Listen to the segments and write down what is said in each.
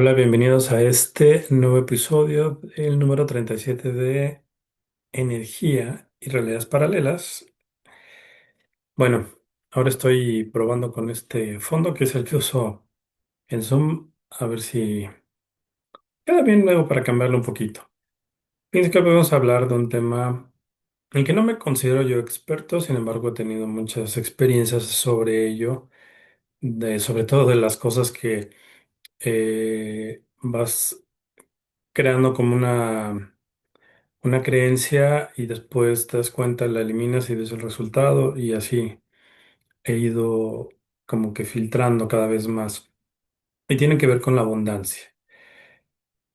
Hola, bienvenidos a este nuevo episodio, el número 37 de Energía y Realidades Paralelas. Bueno, ahora estoy probando con este fondo que es el que uso en Zoom, a ver si queda bien luego para cambiarlo un poquito. Fíjense que hoy vamos a hablar de un tema en el que no me considero yo experto, sin embargo he tenido muchas experiencias sobre ello, sobre todo de las cosas que vas creando como una creencia y después te das cuenta, la eliminas y ves el resultado y así he ido como que filtrando cada vez más. Y tiene que ver con la abundancia.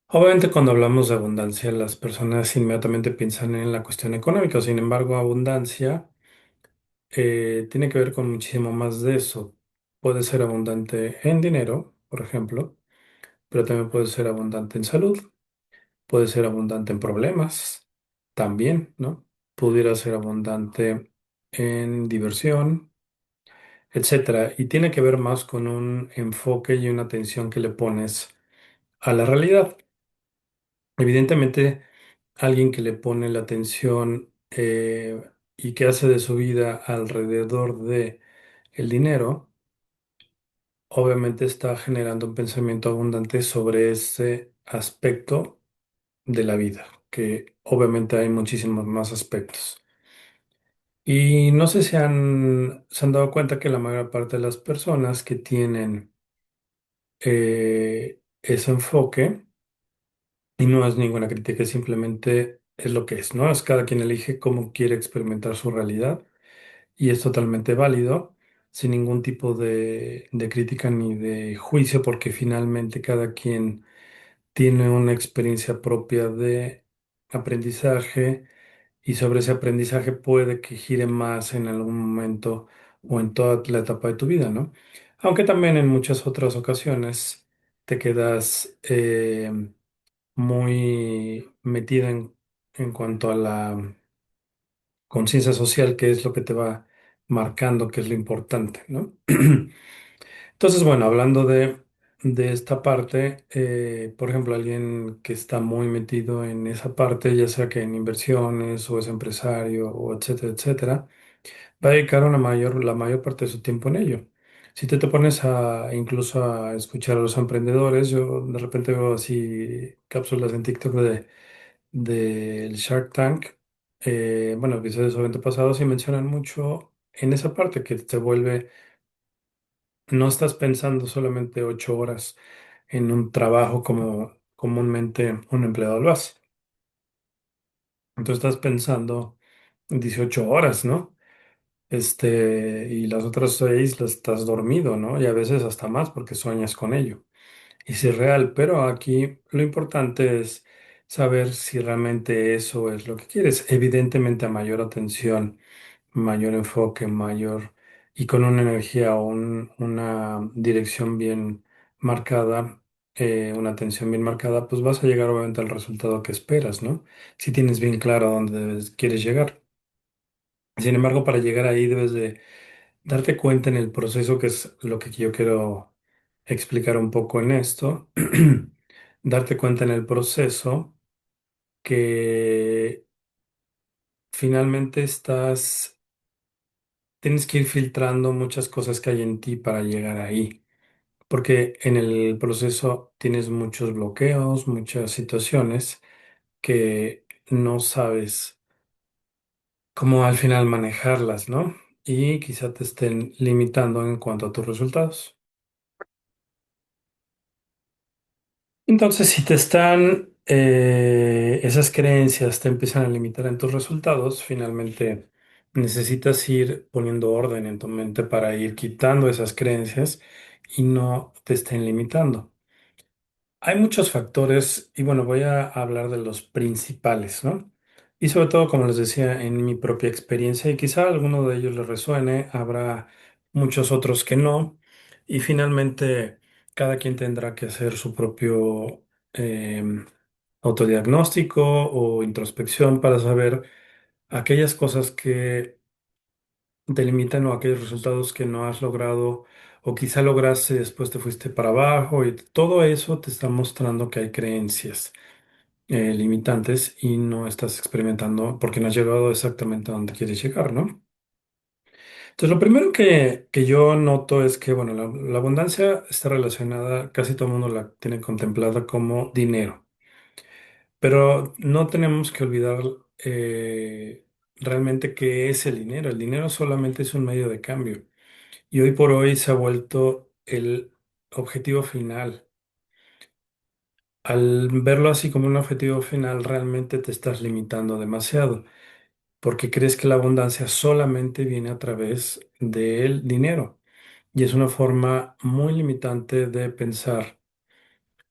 Obviamente cuando hablamos de abundancia las personas inmediatamente piensan en la cuestión económica, sin embargo abundancia tiene que ver con muchísimo más de eso. Puede ser abundante en dinero, por ejemplo, pero también puede ser abundante en salud. Puede ser abundante en problemas también, ¿no? Pudiera ser abundante en diversión, etcétera. Y tiene que ver más con un enfoque y una atención que le pones a la realidad. Evidentemente, alguien que le pone la atención y que hace de su vida alrededor de el dinero, obviamente está generando un pensamiento abundante sobre ese aspecto de la vida, que obviamente hay muchísimos más aspectos. Y no sé si se han dado cuenta que la mayor parte de las personas que tienen ese enfoque, y no es ninguna crítica, simplemente es lo que es, ¿no? Es cada quien elige cómo quiere experimentar su realidad y es totalmente válido, sin ningún tipo de crítica ni de juicio, porque finalmente cada quien tiene una experiencia propia de aprendizaje y sobre ese aprendizaje puede que gire más en algún momento o en toda la etapa de tu vida, ¿no? Aunque también en muchas otras ocasiones te quedas muy metida en cuanto a la conciencia social, que es lo que te va marcando, que es lo importante, ¿no? Entonces, bueno, hablando de esta parte, por ejemplo, alguien que está muy metido en esa parte, ya sea que en inversiones o es empresario o etcétera, etcétera, va a dedicar la mayor parte de su tiempo en ello. Si tú te pones incluso a escuchar a los emprendedores, yo de repente veo así cápsulas en TikTok del Shark Tank, bueno, episodios obviamente pasados y mencionan mucho en esa parte que se vuelve. No estás pensando solamente 8 horas en un trabajo como comúnmente un empleado lo hace. Entonces estás pensando 18 horas, ¿no? Y las otras 6 las estás dormido, ¿no? Y a veces hasta más porque sueñas con ello. Y si es real, pero aquí lo importante es saber si realmente eso es lo que quieres. Evidentemente a mayor atención, mayor enfoque, mayor y con una energía o una dirección bien marcada, una atención bien marcada, pues vas a llegar obviamente al resultado que esperas, ¿no? Si tienes bien claro a dónde quieres llegar. Sin embargo, para llegar ahí debes de darte cuenta en el proceso, que es lo que yo quiero explicar un poco en esto, darte cuenta en el proceso que finalmente tienes que ir filtrando muchas cosas que hay en ti para llegar ahí, porque en el proceso tienes muchos bloqueos, muchas situaciones que no sabes cómo al final manejarlas, ¿no? Y quizá te estén limitando en cuanto a tus resultados. Entonces, si te están, esas creencias te empiezan a limitar en tus resultados, finalmente necesitas ir poniendo orden en tu mente para ir quitando esas creencias y no te estén limitando. Hay muchos factores y bueno, voy a hablar de los principales, ¿no? Y sobre todo, como les decía, en mi propia experiencia y quizá alguno de ellos les resuene, habrá muchos otros que no. Y finalmente, cada quien tendrá que hacer su propio autodiagnóstico o introspección para saber aquellas cosas que te limitan o aquellos resultados que no has logrado o quizá lograste y después te fuiste para abajo y todo eso te está mostrando que hay creencias limitantes y no estás experimentando porque no has llegado exactamente a donde quieres llegar, ¿no? Entonces, lo primero que yo noto es que, bueno, la abundancia está relacionada, casi todo el mundo la tiene contemplada como dinero, pero no tenemos que olvidar realmente qué es el dinero. El dinero solamente es un medio de cambio y hoy por hoy se ha vuelto el objetivo final. Al verlo así como un objetivo final, realmente te estás limitando demasiado, porque crees que la abundancia solamente viene a través del dinero. Y es una forma muy limitante de pensar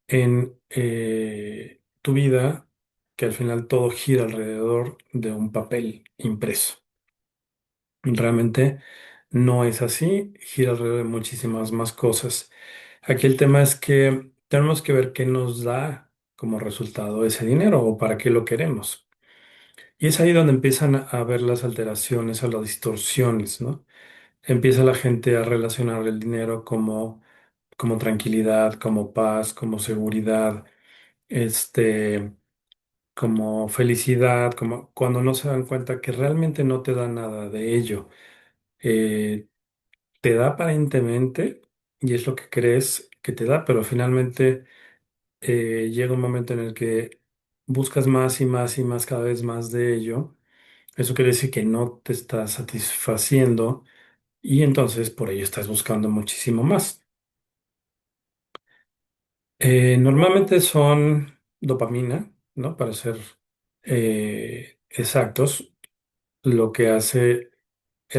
en tu vida, que al final todo gira alrededor de un papel impreso. Realmente no es así, gira alrededor de muchísimas más cosas. Aquí el tema es que tenemos que ver qué nos da como resultado ese dinero o para qué lo queremos. Y es ahí donde empiezan a ver las alteraciones, a las distorsiones, ¿no? Empieza la gente a relacionar el dinero como tranquilidad, como paz, como seguridad, este, como felicidad, como cuando no se dan cuenta que realmente no te da nada de ello. Eh, Te da aparentemente y es lo que crees que te da, pero finalmente llega un momento en el que buscas más y más y más, cada vez más de ello. Eso quiere decir que no te está satisfaciendo y entonces por ello estás buscando muchísimo más. Normalmente son dopamina, ¿no? Para ser exactos, lo que hace,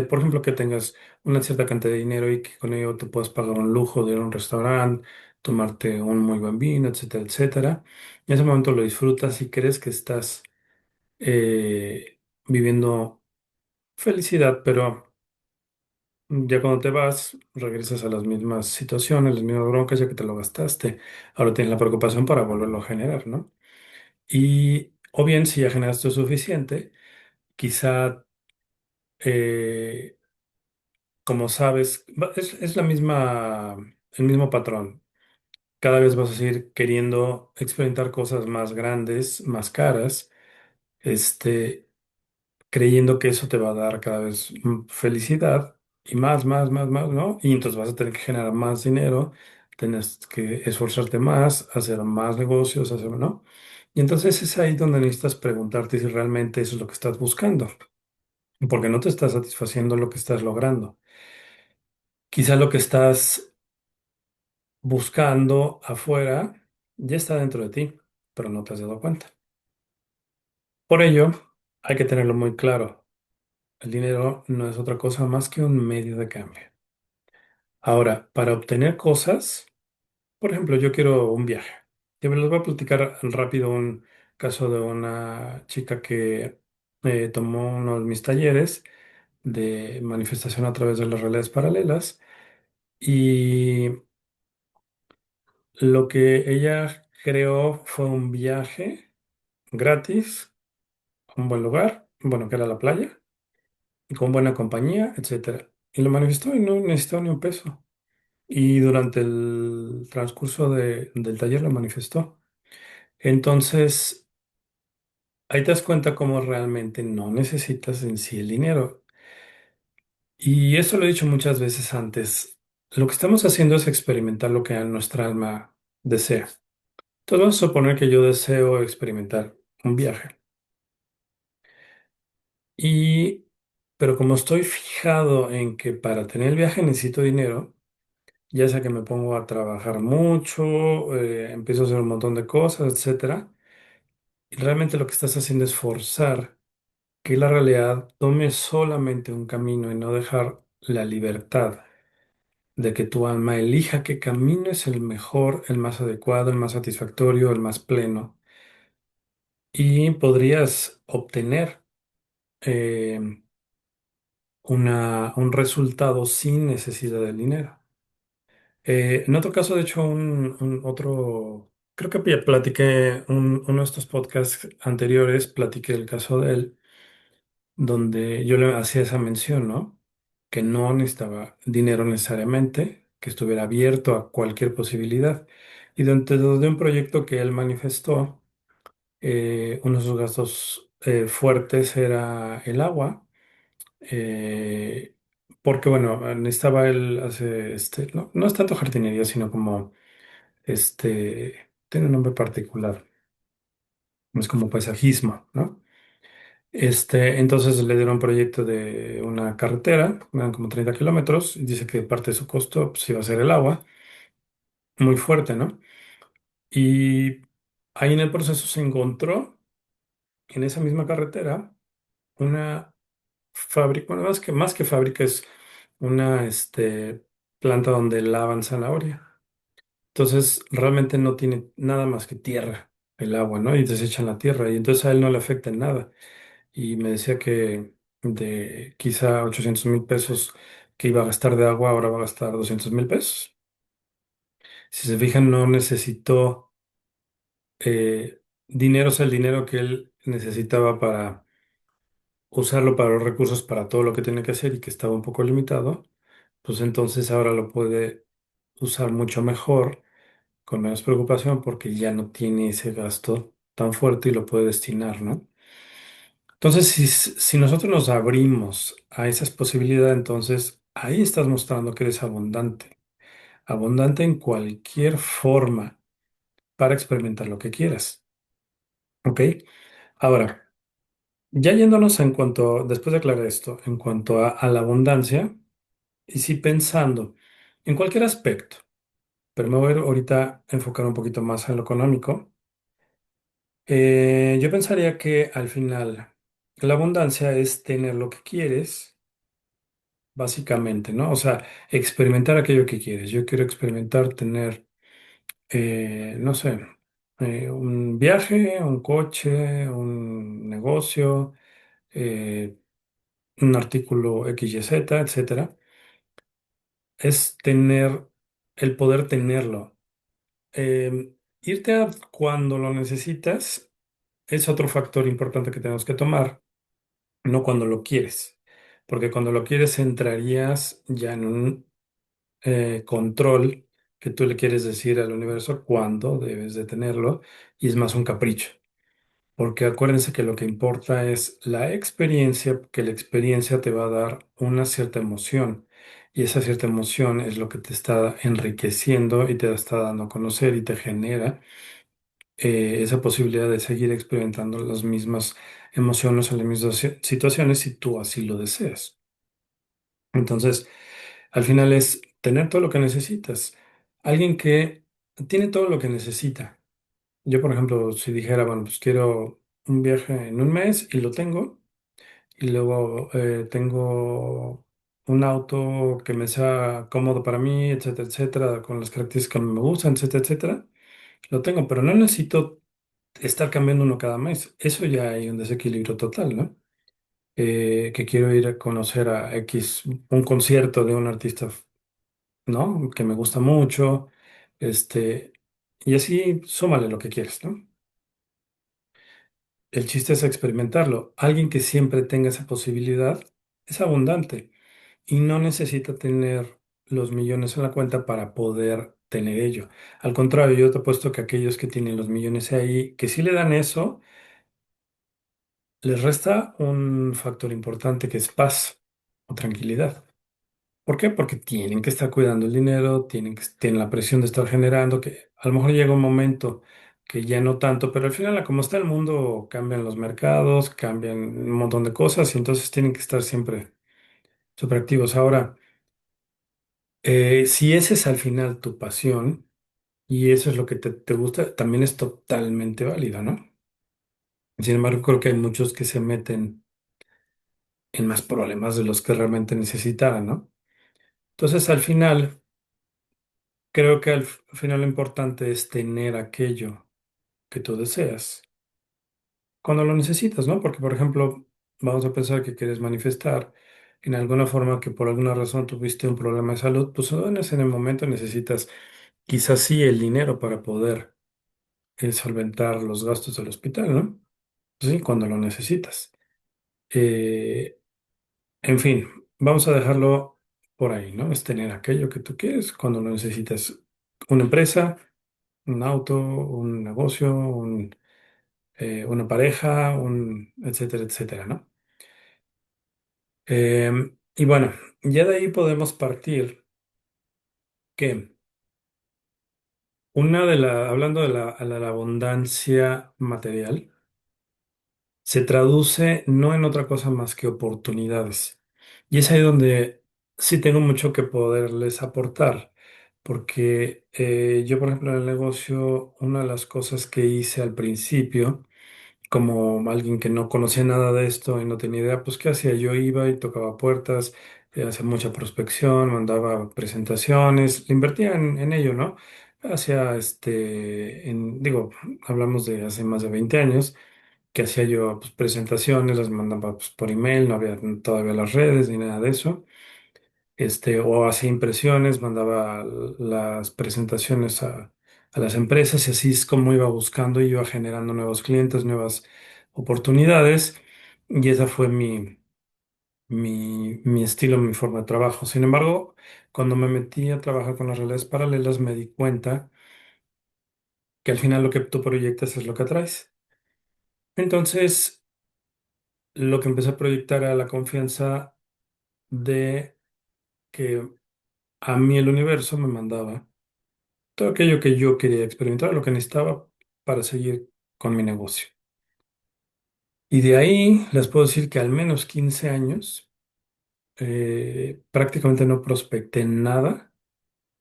por ejemplo, que tengas una cierta cantidad de dinero y que con ello te puedas pagar un lujo de ir a un restaurante, tomarte un muy buen vino, etcétera, etcétera. En ese momento lo disfrutas y crees que estás viviendo felicidad, pero ya cuando te vas, regresas a las mismas situaciones, las mismas broncas, ya que te lo gastaste. Ahora tienes la preocupación para volverlo a generar, ¿no? Y, o bien, si ya generaste suficiente, quizá, eh, como sabes, es la misma, el mismo patrón. Cada vez vas a seguir queriendo experimentar cosas más grandes, más caras, este, creyendo que eso te va a dar cada vez felicidad y más, ¿no? Y entonces vas a tener que generar más dinero, tienes que esforzarte más, hacer más negocios, hacer, ¿no? Y entonces es ahí donde necesitas preguntarte si realmente eso es lo que estás buscando, porque no te está satisfaciendo lo que estás logrando. Quizá lo que estás buscando afuera ya está dentro de ti, pero no te has dado cuenta. Por ello, hay que tenerlo muy claro. El dinero no es otra cosa más que un medio de cambio. Ahora, para obtener cosas, por ejemplo, yo quiero un viaje. Y me les voy a platicar rápido un caso de una chica que tomó uno de mis talleres de manifestación a través de las realidades paralelas y lo que ella creó fue un viaje gratis, a un buen lugar, bueno, que era la playa, y con buena compañía, etcétera. Y lo manifestó y no necesitó ni un peso. Y durante el transcurso del taller lo manifestó. Entonces, ahí te das cuenta cómo realmente no necesitas en sí el dinero. Y esto lo he dicho muchas veces antes. Lo que estamos haciendo es experimentar lo que nuestra alma desea. Entonces, vamos a suponer que yo deseo experimentar un viaje. Y, pero como estoy fijado en que para tener el viaje necesito dinero, ya sea que me pongo a trabajar mucho, empiezo a hacer un montón de cosas, etcétera. Y realmente lo que estás haciendo es forzar que la realidad tome solamente un camino y no dejar la libertad de que tu alma elija qué camino es el mejor, el más adecuado, el más satisfactorio, el más pleno. Y podrías obtener eh, un resultado sin necesidad de dinero. En otro caso, de hecho, otro, creo que ya platiqué uno de estos podcasts anteriores, platiqué el caso de él donde yo le hacía esa mención, ¿no? Que no necesitaba dinero necesariamente, que estuviera abierto a cualquier posibilidad. Y dentro de un proyecto que él manifestó, uno de sus gastos fuertes era el agua, eh, porque bueno, necesitaba él hacer, no, no es tanto jardinería, sino como, tiene un nombre particular, es como paisajismo, ¿no? Entonces le dieron un proyecto de una carretera, eran como 30 kilómetros, y dice que parte de su costo pues, iba a ser el agua, muy fuerte, ¿no? Y ahí en el proceso se encontró, en esa misma carretera, una fábrica, bueno, más que fábrica, es una planta donde lavan zanahoria. Entonces, realmente no tiene nada más que tierra, el agua, ¿no? Y desechan la tierra, y entonces a él no le afecta en nada. Y me decía que de quizá 800,000 pesos que iba a gastar de agua, ahora va a gastar 200,000 pesos. Si se fijan, no necesitó dinero, o sea, el dinero que él necesitaba para usarlo para los recursos, para todo lo que tenía que hacer y que estaba un poco limitado, pues entonces ahora lo puede usar mucho mejor, con menos preocupación, porque ya no tiene ese gasto tan fuerte y lo puede destinar, ¿no? Entonces, si nosotros nos abrimos a esas posibilidades, entonces ahí estás mostrando que eres abundante, abundante en cualquier forma para experimentar lo que quieras, ¿ok? Ahora, ya yéndonos en cuanto, después de aclarar esto, en cuanto a la abundancia, y sí pensando en cualquier aspecto, pero me voy a ahorita a enfocar un poquito más en lo económico. Yo pensaría que al final la abundancia es tener lo que quieres, básicamente, ¿no? O sea, experimentar aquello que quieres. Yo quiero experimentar tener, no sé, un viaje, un coche, un negocio, eh, un artículo X, Y, Z, etcétera. Es tener el poder tenerlo. Irte a cuando lo necesitas es otro factor importante que tenemos que tomar, no cuando lo quieres, porque cuando lo quieres entrarías ya en un control que tú le quieres decir al universo cuándo debes de tenerlo y es más un capricho, porque acuérdense que lo que importa es la experiencia, que la experiencia te va a dar una cierta emoción. Y esa cierta emoción es lo que te está enriqueciendo y te está dando a conocer y te genera esa posibilidad de seguir experimentando las mismas emociones o las mismas situaciones si tú así lo deseas. Entonces, al final es tener todo lo que necesitas. Alguien que tiene todo lo que necesita. Yo, por ejemplo, si dijera, bueno, pues quiero un viaje en un mes y lo tengo, y luego tengo un auto que me sea cómodo para mí, etcétera, etcétera, con las características que me gustan, etcétera, etcétera, lo tengo, pero no necesito estar cambiando uno cada mes. Eso ya hay un desequilibrio total, ¿no? Que quiero ir a conocer a X, un concierto de un artista, ¿no? Que me gusta mucho, y así súmale lo que quieres, ¿no? El chiste es experimentarlo. Alguien que siempre tenga esa posibilidad es abundante y no necesita tener los millones en la cuenta para poder tener ello. Al contrario, yo te apuesto que aquellos que tienen los millones ahí, que sí le dan eso, les resta un factor importante que es paz o tranquilidad. ¿Por qué? Porque tienen que estar cuidando el dinero, tienen la presión de estar generando, que a lo mejor llega un momento que ya no tanto, pero al final, a como está el mundo, cambian los mercados, cambian un montón de cosas y entonces tienen que estar siempre súper activos. Ahora, si ese es al final tu pasión y eso es lo que te gusta, también es totalmente válido, ¿no? Sin embargo, creo que hay muchos que se meten en más problemas de los que realmente necesitaran, ¿no? Entonces, al final, creo que al final lo importante es tener aquello que tú deseas cuando lo necesitas, ¿no? Porque, por ejemplo, vamos a pensar que quieres manifestar en alguna forma que por alguna razón tuviste un problema de salud, pues en el momento necesitas quizás sí el dinero para poder solventar los gastos del hospital, ¿no? Sí, cuando lo necesitas. Eh, en fin, vamos a dejarlo por ahí, ¿no? Es tener aquello que tú quieres cuando lo necesitas. Una empresa, un auto, un negocio, una pareja, etcétera, etcétera, ¿no? Y bueno, ya de ahí podemos partir que hablando de la abundancia material, se traduce no en otra cosa más que oportunidades. Y es ahí donde sí tengo mucho que poderles aportar, porque yo, por ejemplo, en el negocio, una de las cosas que hice al principio, como alguien que no conocía nada de esto y no tenía idea, pues ¿qué hacía? Yo iba y tocaba puertas, hacía mucha prospección, mandaba presentaciones, le invertía en ello, ¿no? Hacía, digo, hablamos de hace más de 20 años, que hacía yo pues, presentaciones, las mandaba pues, por email, no había todavía las redes ni nada de eso. O hacía impresiones, mandaba las presentaciones a las empresas y así es como iba buscando y iba generando nuevos clientes, nuevas oportunidades. Y esa fue mi estilo, mi forma de trabajo. Sin embargo, cuando me metí a trabajar con las realidades paralelas, me di cuenta que al final lo que tú proyectas es lo que atraes. Entonces, lo que empecé a proyectar era la confianza de que a mí el universo me mandaba todo aquello que yo quería experimentar, lo que necesitaba para seguir con mi negocio. Y de ahí les puedo decir que al menos 15 años prácticamente no prospecté nada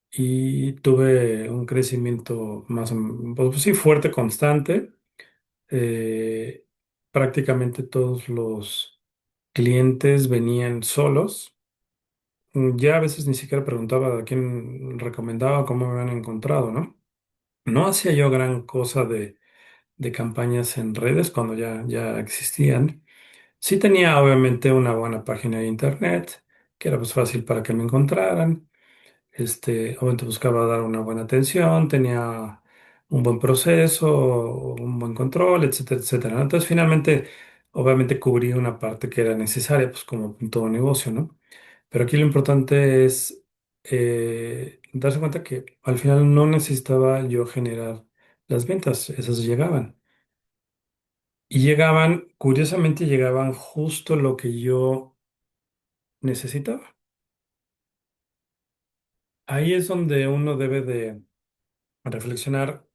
y tuve un crecimiento pues sí, fuerte, constante. Eh, Prácticamente todos los clientes venían solos. Ya a veces ni siquiera preguntaba a quién recomendaba, cómo me habían encontrado, ¿no? No hacía yo gran cosa de campañas en redes cuando ya existían. Sí tenía obviamente una buena página de internet, que era pues fácil para que me encontraran. Obviamente buscaba dar una buena atención, tenía un buen proceso, un buen control, etcétera, etcétera, ¿no? Entonces finalmente, obviamente cubrí una parte que era necesaria, pues como en todo negocio, ¿no? Pero aquí lo importante es darse cuenta que al final no necesitaba yo generar las ventas, esas llegaban. Y llegaban, curiosamente llegaban justo lo que yo necesitaba. Ahí es donde uno debe de reflexionar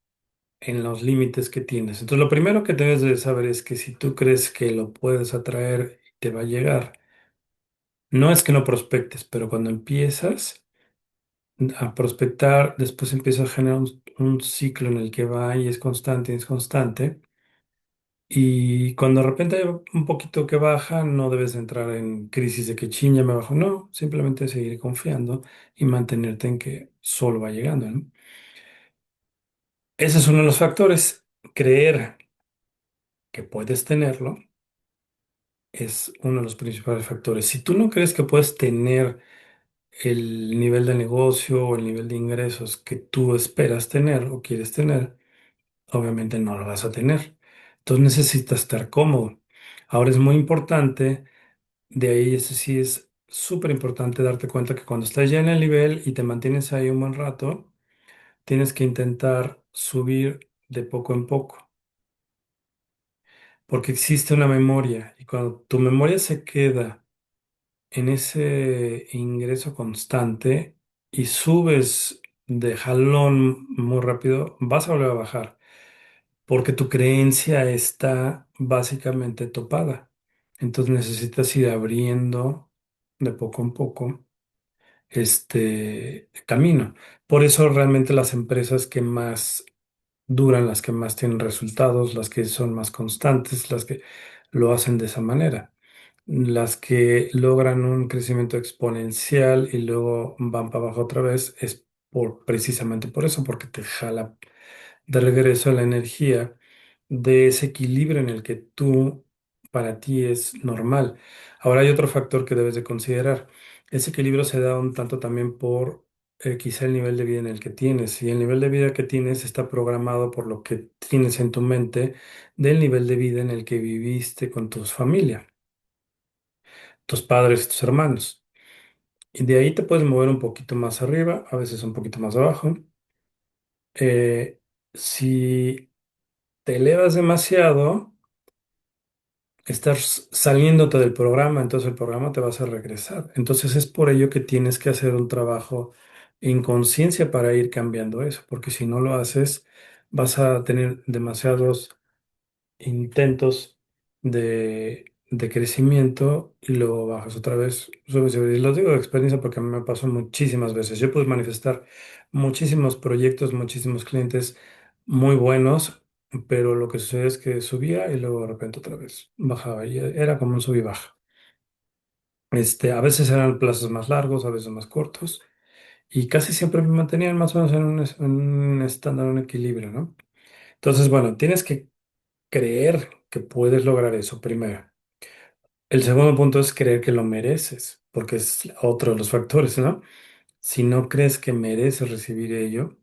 en los límites que tienes. Entonces, lo primero que debes de saber es que si tú crees que lo puedes atraer y te va a llegar, no es que no prospectes, pero cuando empiezas a prospectar, después empieza a generar un ciclo en el que va y es constante. Y cuando de repente hay un poquito que baja, no debes de entrar en crisis de que chiña me bajo. No, simplemente seguir confiando y mantenerte en que solo va llegando, ¿no? Ese es uno de los factores. Creer que puedes tenerlo es uno de los principales factores. Si tú no crees que puedes tener el nivel de negocio o el nivel de ingresos que tú esperas tener o quieres tener, obviamente no lo vas a tener. Entonces necesitas estar cómodo. Ahora es muy importante. De ahí, ese sí es súper importante darte cuenta que cuando estás ya en el nivel y te mantienes ahí un buen rato, tienes que intentar subir de poco en poco, porque existe una memoria y cuando tu memoria se queda en ese ingreso constante y subes de jalón muy rápido, vas a volver a bajar, porque tu creencia está básicamente topada. Entonces necesitas ir abriendo de poco en poco este camino. Por eso realmente las empresas que más duran, las que más tienen resultados, las que son más constantes, las que lo hacen de esa manera. Las que logran un crecimiento exponencial y luego van para abajo otra vez es precisamente por eso, porque te jala de regreso la energía de ese equilibrio en el que tú, para ti es normal. Ahora hay otro factor que debes de considerar. Ese equilibrio se da un tanto también por quizá el nivel de vida en el que tienes. Y el nivel de vida que tienes está programado por lo que tienes en tu mente del nivel de vida en el que viviste con tus familia, tus padres y tus hermanos. Y de ahí te puedes mover un poquito más arriba, a veces un poquito más abajo. Eh, si te elevas demasiado, estás saliéndote del programa, entonces el programa te va a hacer regresar. Entonces es por ello que tienes que hacer un trabajo en conciencia para ir cambiando eso, porque si no lo haces, vas a tener demasiados intentos de crecimiento y luego bajas otra vez, subes y subes. Y lo digo de experiencia porque a mí me pasó muchísimas veces. Yo pude manifestar muchísimos proyectos, muchísimos clientes muy buenos, pero lo que sucede es que subía y luego de repente otra vez bajaba y era como un sub y baja. A veces eran plazos más largos, a veces más cortos y casi siempre me mantenían más o menos en un estándar, un equilibrio, ¿no? Entonces, bueno, tienes que creer que puedes lograr eso primero. El segundo punto es creer que lo mereces, porque es otro de los factores, ¿no? Si no crees que mereces recibir ello,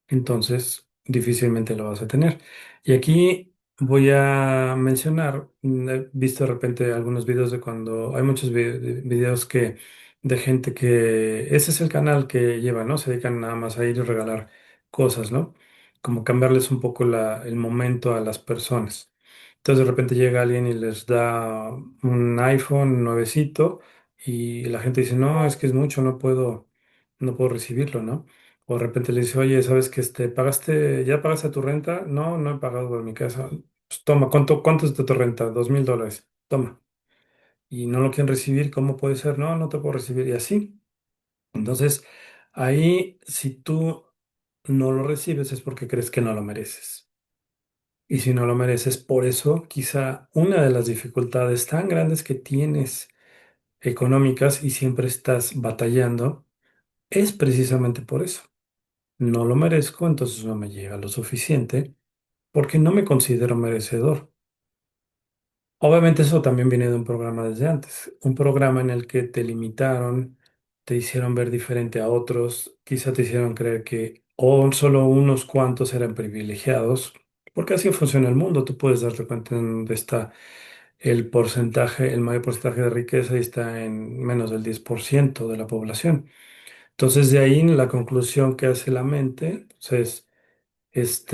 entonces difícilmente lo vas a tener. Y aquí voy a mencionar, he visto de repente algunos videos de cuando hay muchos videos que de gente que ese es el canal que lleva, ¿no? Se dedican nada más a ir y regalar cosas, ¿no? Como cambiarles un poco el momento a las personas. Entonces de repente llega alguien y les da un iPhone nuevecito y la gente dice, no, es que es mucho, no puedo recibirlo, ¿no? O de repente le dice, oye, ¿sabes que ya pagaste tu renta? No, no he pagado por mi casa. Pues toma, ¿cuánto es de tu renta? $2,000. Toma. Y no lo quieren recibir, ¿cómo puede ser? No, no te puedo recibir. Y así. Entonces, ahí, si tú no lo recibes es porque crees que no lo mereces. Y si no lo mereces, por eso quizá una de las dificultades tan grandes que tienes económicas y siempre estás batallando es precisamente por eso. No lo merezco, entonces no me llega lo suficiente porque no me considero merecedor. Obviamente eso también viene de un programa desde antes, un programa en el que te limitaron, te hicieron ver diferente a otros, quizá te hicieron creer que solo unos cuantos eran privilegiados, porque así funciona el mundo, tú puedes darte cuenta en dónde está el porcentaje, el mayor porcentaje de riqueza y está en menos del 10% de la población. Entonces de ahí la conclusión que hace la mente, pues, es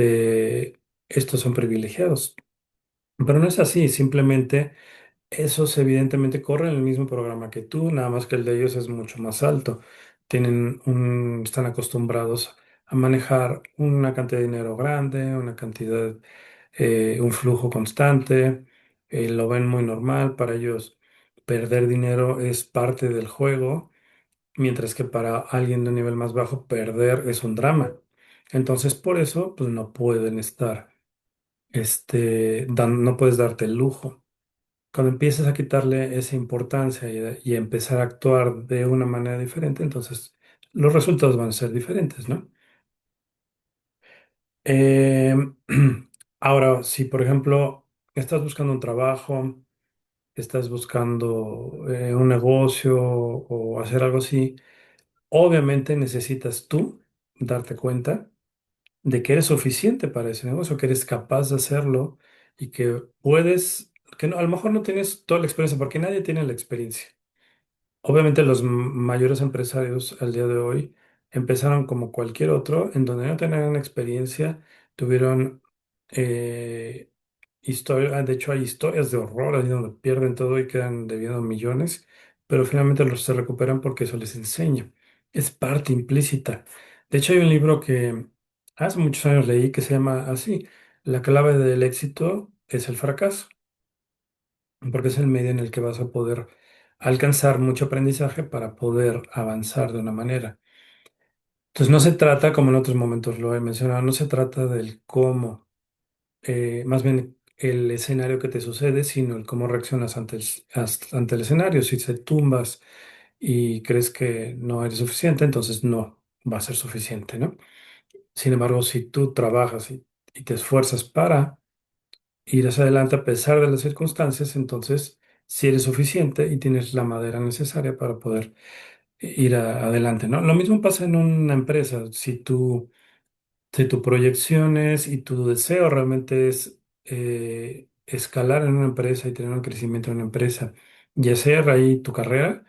estos son privilegiados. Pero no es así, simplemente esos evidentemente corren el mismo programa que tú, nada más que el de ellos es mucho más alto. Están acostumbrados a manejar una cantidad de dinero grande, un flujo constante, lo ven muy normal, para ellos perder dinero es parte del juego, mientras que para alguien de un nivel más bajo perder es un drama. Entonces, por eso, pues no pueden estar, no puedes darte el lujo. Cuando empiezas a quitarle esa importancia y a empezar a actuar de una manera diferente, entonces los resultados van a ser diferentes, ¿no? Eh, ahora, si por ejemplo estás buscando un trabajo, estás buscando un negocio o hacer algo así, obviamente necesitas tú darte cuenta de que eres suficiente para ese negocio, que eres capaz de hacerlo y que puedes, que no, a lo mejor no tienes toda la experiencia, porque nadie tiene la experiencia. Obviamente los mayores empresarios al día de hoy empezaron como cualquier otro, en donde no tenían experiencia, tuvieron historia, de hecho hay historias de horror ahí donde pierden todo y quedan debiendo millones, pero finalmente se recuperan porque eso les enseña. Es parte implícita. De hecho hay un libro que hace muchos años leí que se llama así, La clave del éxito es el fracaso, porque es el medio en el que vas a poder alcanzar mucho aprendizaje para poder avanzar de una manera. Entonces no se trata, como en otros momentos lo he mencionado, no se trata del cómo, más bien el escenario que te sucede, sino el cómo reaccionas ante el escenario. Si te tumbas y crees que no eres suficiente, entonces no va a ser suficiente, ¿no? Sin embargo, si tú trabajas y te esfuerzas para ir hacia adelante a pesar de las circunstancias, entonces si eres suficiente y tienes la madera necesaria para poder ir adelante, ¿no? Lo mismo pasa en una empresa. Si tu proyección es y tu deseo realmente es escalar en una empresa y tener un crecimiento en una empresa y hacer ahí tu carrera,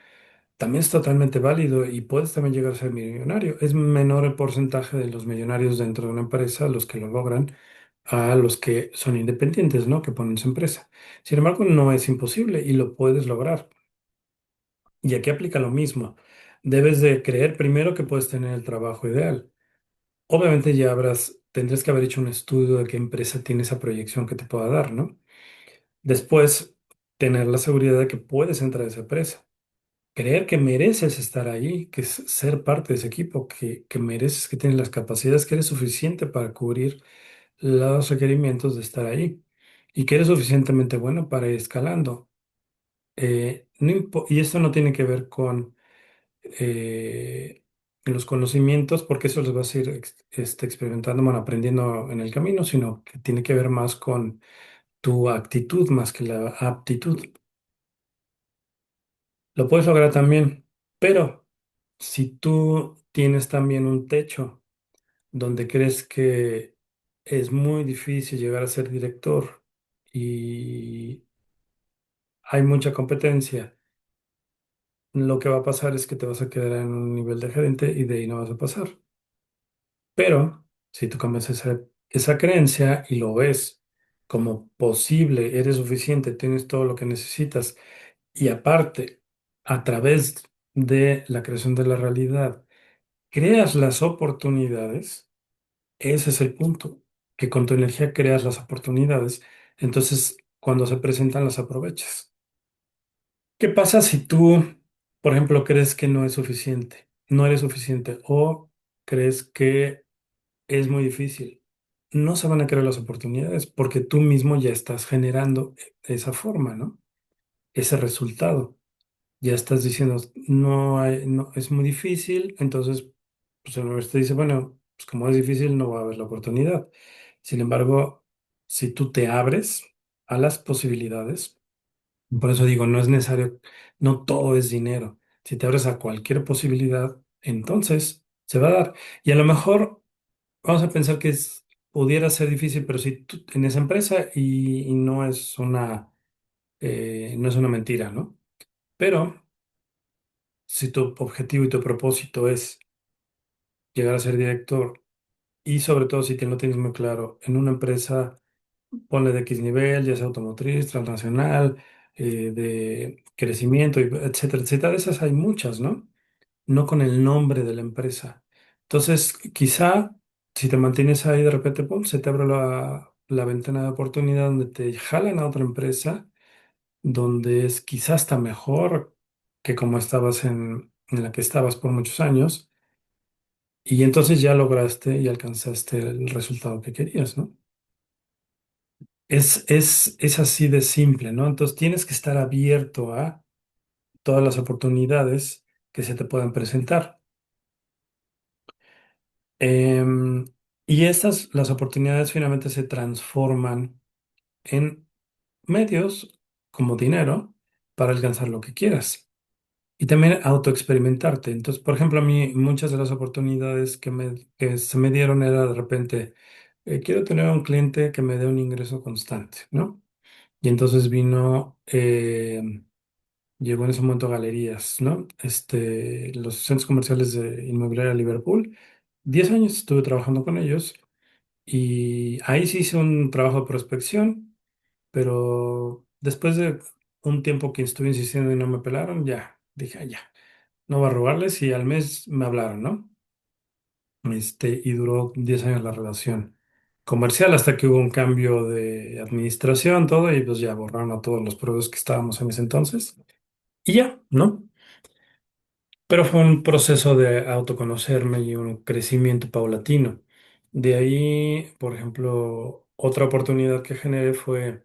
también es totalmente válido y puedes también llegar a ser millonario. Es menor el porcentaje de los millonarios dentro de una empresa, los que lo logran, a los que son independientes, ¿no? Que ponen su empresa. Sin embargo, no es imposible y lo puedes lograr. Y aquí aplica lo mismo. Debes de creer primero que puedes tener el trabajo ideal. Obviamente tendrás que haber hecho un estudio de qué empresa tiene esa proyección que te pueda dar, ¿no? Después, tener la seguridad de que puedes entrar a esa empresa. Creer que mereces estar ahí, que es ser parte de ese equipo, que mereces, que tienes las capacidades, que eres suficiente para cubrir los requerimientos de estar ahí y que eres suficientemente bueno para ir escalando. Y esto no tiene que ver con los conocimientos, porque eso los vas a ir experimentando, bueno, aprendiendo en el camino, sino que tiene que ver más con tu actitud más que la aptitud. Lo puedes lograr también, pero si tú tienes también un techo donde crees que es muy difícil llegar a ser director y hay mucha competencia, lo que va a pasar es que te vas a quedar en un nivel de gerente y de ahí no vas a pasar. Pero si tú cambias esa creencia y lo ves como posible, eres suficiente, tienes todo lo que necesitas y aparte, a través de la creación de la realidad, creas las oportunidades, ese es el punto, que con tu energía creas las oportunidades, entonces cuando se presentan las aprovechas. ¿Qué pasa si tú, por ejemplo, crees que no es suficiente, no eres suficiente o crees que es muy difícil? No se van a crear las oportunidades porque tú mismo ya estás generando esa forma, ¿no? Ese resultado. Ya estás diciendo, no hay, no, es muy difícil, entonces, pues el universo te dice, bueno, pues como es difícil, no va a haber la oportunidad. Sin embargo, si tú te abres a las posibilidades, por eso digo, no es necesario, no todo es dinero. Si te abres a cualquier posibilidad, entonces se va a dar. Y a lo mejor vamos a pensar que pudiera ser difícil, pero si tú en esa empresa y no es una mentira, ¿no? Pero si tu objetivo y tu propósito es llegar a ser director y sobre todo si lo tienes muy claro en una empresa, ponle de X nivel, ya sea automotriz, transnacional, de crecimiento, etcétera, etcétera, de esas hay muchas, ¿no? No con el nombre de la empresa. Entonces, quizá si te mantienes ahí de repente, pum, se te abre la ventana de oportunidad donde te jalan a otra empresa, donde es quizás hasta mejor que como estabas en la que estabas por muchos años, y entonces ya lograste y alcanzaste el resultado que querías, ¿no? Es así de simple, ¿no? Entonces tienes que estar abierto a todas las oportunidades que se te puedan presentar. Em, y las oportunidades finalmente se transforman en medios como dinero para alcanzar lo que quieras. Y también autoexperimentarte. Entonces, por ejemplo, a mí muchas de las oportunidades que se me dieron era de repente, quiero tener un cliente que me dé un ingreso constante, ¿no? Y entonces llegó en ese momento galerías, ¿no? Los centros comerciales de Inmobiliaria Liverpool. 10 años estuve trabajando con ellos y ahí sí hice un trabajo de prospección, pero después de un tiempo que estuve insistiendo y no me pelaron, ya, dije, "Ah, ya, no voy a robarles", y al mes me hablaron, ¿no? Y duró 10 años la relación comercial hasta que hubo un cambio de administración, todo, y pues ya borraron a todos los proveedores que estábamos en ese entonces. Y ya, ¿no? Pero fue un proceso de autoconocerme y un crecimiento paulatino. De ahí, por ejemplo, otra oportunidad que generé fue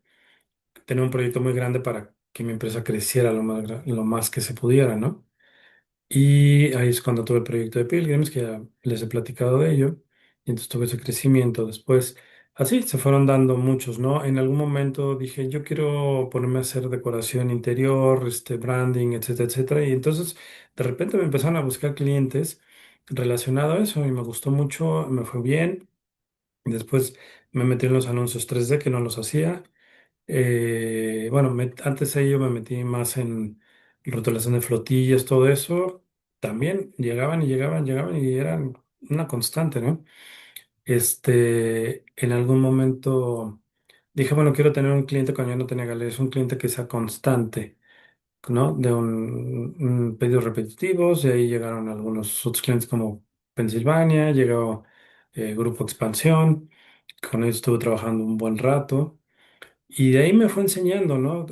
tener un proyecto muy grande para que mi empresa creciera lo más que se pudiera, ¿no? Y ahí es cuando tuve el proyecto de Pilgrims, que ya les he platicado de ello, y entonces tuve ese crecimiento. Después, así se fueron dando muchos, ¿no? En algún momento dije, yo quiero ponerme a hacer decoración interior, branding, etcétera, etcétera. Y entonces, de repente me empezaron a buscar clientes relacionados a eso y me gustó mucho, me fue bien. Después me metí en los anuncios 3D que no los hacía. Bueno, antes de ello me metí más en rotulación de flotillas, todo eso, también llegaban y eran una constante, ¿no? En algún momento dije, bueno, quiero tener un cliente cuando yo no tenía galerías, un cliente que sea constante, ¿no? De un pedidos repetitivos, y ahí llegaron algunos otros clientes como Pensilvania, llegó Grupo Expansión, con ellos estuve trabajando un buen rato, y de ahí me fue enseñando, ¿no?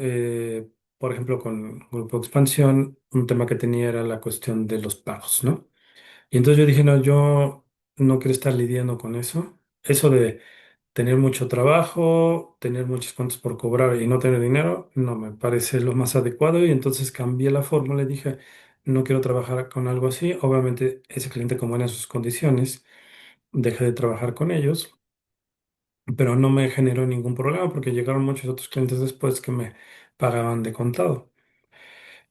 Por ejemplo, con Grupo Expansión, un tema que tenía era la cuestión de los pagos, ¿no? Y entonces yo dije, no, yo no quiero estar lidiando con eso. Eso de tener mucho trabajo, tener muchas cuentas por cobrar y no tener dinero, no me parece lo más adecuado. Y entonces cambié la fórmula y dije, no quiero trabajar con algo así. Obviamente ese cliente, como era en sus condiciones, dejé de trabajar con ellos, pero no me generó ningún problema porque llegaron muchos otros clientes después que me pagaban de contado.